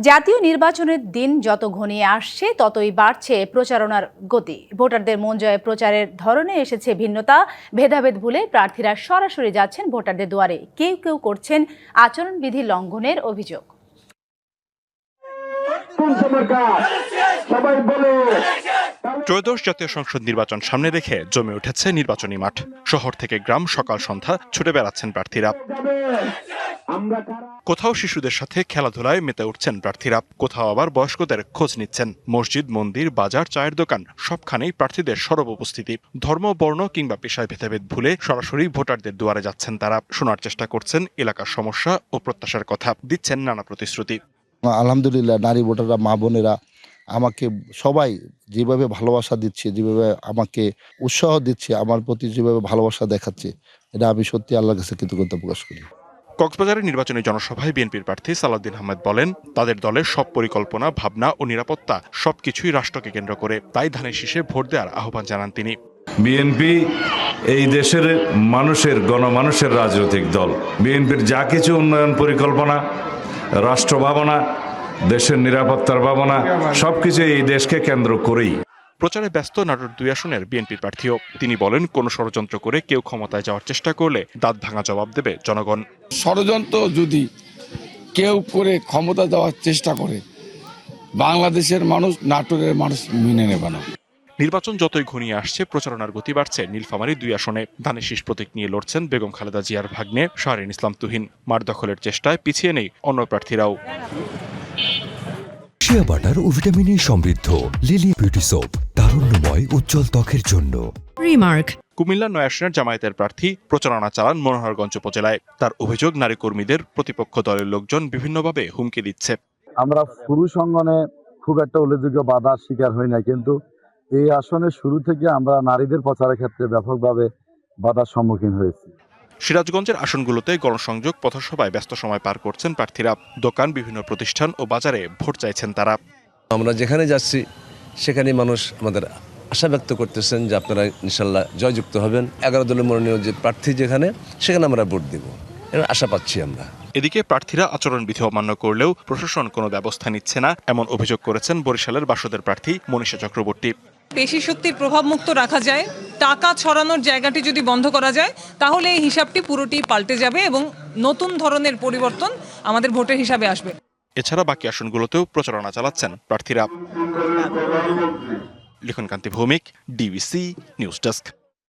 জাতীয় নির্বাচনের দিন যত ঘনিয়ে আসছে ততই বাড়ছে প্রচারণার গতি। ভোটারদের মন জয়ে প্রচারের ধরনে এসেছে ভিন্নতা। ভেদাভেদ ভুলে প্রার্থীরা সরাসরি যাচ্ছেন ভোটারদের দুয়ারে। কেউ কেউ করছেন আচরণবিধি লঙ্ঘনের অভিযোগ। ত্রয়োদশ জাতীয় সংসদ নির্বাচন সামনে রেখে জমে উঠেছে নির্বাচনী মাঠ। শহর থেকে গ্রাম সকাল সন্ধ্যা ছুটে বেড়াচ্ছেন প্রার্থীরা। কোথাও শিশুদের সাথে খেলাধুলায় মেতে উঠছেন প্রার্থীরা, কোথাও আবার বয়স্কদের খোঁজ নিচ্ছেন। মসজিদ, মন্দির, বাজার, চায়ের দোকান সবখানেই প্রার্থীদের সরব উপস্থিতি। ধর্ম, বর্ণ কিংবা পেশায় ভেদাভেদ ভুলে সরাসরি ভোটারদের দুয়ারে যাচ্ছেন তারা। শোনার চেষ্টা করছেন এলাকার সমস্যা ও প্রত্যাশার কথা, দিচ্ছেন নানা প্রতিশ্রুতি। আলহামদুলিল্লাহ, নারী ভোটাররা, মা বোনেরা আমাকে সবাই যেভাবে ভালোবাসা দিচ্ছে, যেভাবে আমাকে উৎসাহ দিচ্ছে, আমার প্রতি যেভাবে ভালোবাসা দেখাচ্ছে, এটা আমি সত্যি আল্লাহর কাছে কৃতজ্ঞতা প্রকাশ করি। কক্সবাজারের নির্বাচনী জনসভায় বিএনপির প্রার্থী সালাউদ্দিন আহমেদ বলেন, তাদের দলের সব পরিকল্পনা, ভাবনা ও নিরাপত্তা সবকিছুই রাষ্ট্রকে কেন্দ্র করে। তাই ধানের শীষে ভোট দেওয়ার আহ্বান জানান তিনি। বিএনপি এই দেশের মানুষের, গণমানুষের রাজনৈতিক দল। বিএনপির যা কিছু উন্নয়ন পরিকল্পনা, রাষ্ট্র ভাবনা, দেশের নিরাপত্তার ভাবনা সবকিছু এই দেশকে কেন্দ্র করেই। প্রচারে ব্যস্ত নাটোর 2 আসনের বিএনপির প্রার্থীও। তিনি বলেন, কোন ষড়যন্ত্র করে কেউ ক্ষমতায় যাওয়ার চেষ্টা করলে দাঁত ভাঙা জবাব দেবে জনগণ। ষড়যন্ত্র যদি কেউ করে ক্ষমতা দেওয়ার চেষ্টা করে, বাংলাদেশের মানুষ, নাটোরের মানুষ মেনে নেবে না। নির্বাচন যতই ঘনিয়ে আসছে প্রচারণার গতি বাড়ছে নীলফামারী 2 আসনে। ধানের শীষ প্রতীক নিয়ে লড়ছেন বেগম খালেদা জিয়ার ভাগ্নে শাহরিন ইসলাম তুহিন। মাঠ দখলের চেষ্টায় পিছিয়ে নেই অন্য প্রার্থীরাও। শিয়া বাটার ও ভিটামিনে সমৃদ্ধ লিলি বিউটি সোপ, তারুণ্যময় উজ্জ্বল ত্বকের জন্য। রিমার্ক। কুমিল্লা 9 আসনের জামায়াতের প্রার্থী প্রচারণা চালান মনোহরগঞ্জ উপজেলায়। তার অভিযোগ, নারী কর্মীদের প্রতিপক্ষ দলের লোকজন বিভিন্নভাবে হুমকি দিচ্ছে। আমরা পুরুষ অঙ্গনে খুব একটা উল্লেখযোগ্য বাধার শিকার হই না, কিন্তু এই আসনে শুরু থেকে আমরা নারীদের প্রচারের ক্ষেত্রে ব্যাপকভাবে বাধার সম্মুখীন হয়েছি। সিরাজগঞ্জের আসনগুলোতে গণসংযোগ পথসভায় ব্যস্ত সময় পার করছেন প্রার্থীরা। দোকান, বিভিন্ন প্রতিষ্ঠান ও বাজারে ভোট চাইছেন তারা। আমরা যেখানে যাচ্ছি সেখানে মানুষ আমাদের আশা ব্যক্ত করতেছেন যে আপনারা ইনশাল্লাহ জয়যুক্ত হবেন। 11 দলের মনোনীত যে প্রার্থী যেখানে, সেখানে আমরা ভোট দেব, এর আশা পাচ্ছি আমরা। এদিকে প্রার্থীরা আচরণবিধি অমান্য করলেও প্রশাসন কোনো ব্যবস্থা নিচ্ছে না, এমন অভিযোগ করেছেন বরিশালের বাসদের প্রার্থী মনীষা চক্রবর্তী। পেশি শক্তির প্রভাব মুক্ত রাখা যায়, টাকা ছড়ানোর জায়গাটি যদি বন্ধ করা যায়, তাহলে এই হিসাবটি পুরোটি পাল্টে যাবে এবং নতুন ধরনের পরিবর্তন আমাদের ভোটের হিসাবে আসবে। এছাড়া বাকি আসনগুলোতেও প্রচারণা চালাচ্ছেন প্রার্থীরা। লিখনকান্তি ভৌমিক, ডিবিসি নিউজ ডেস্ক।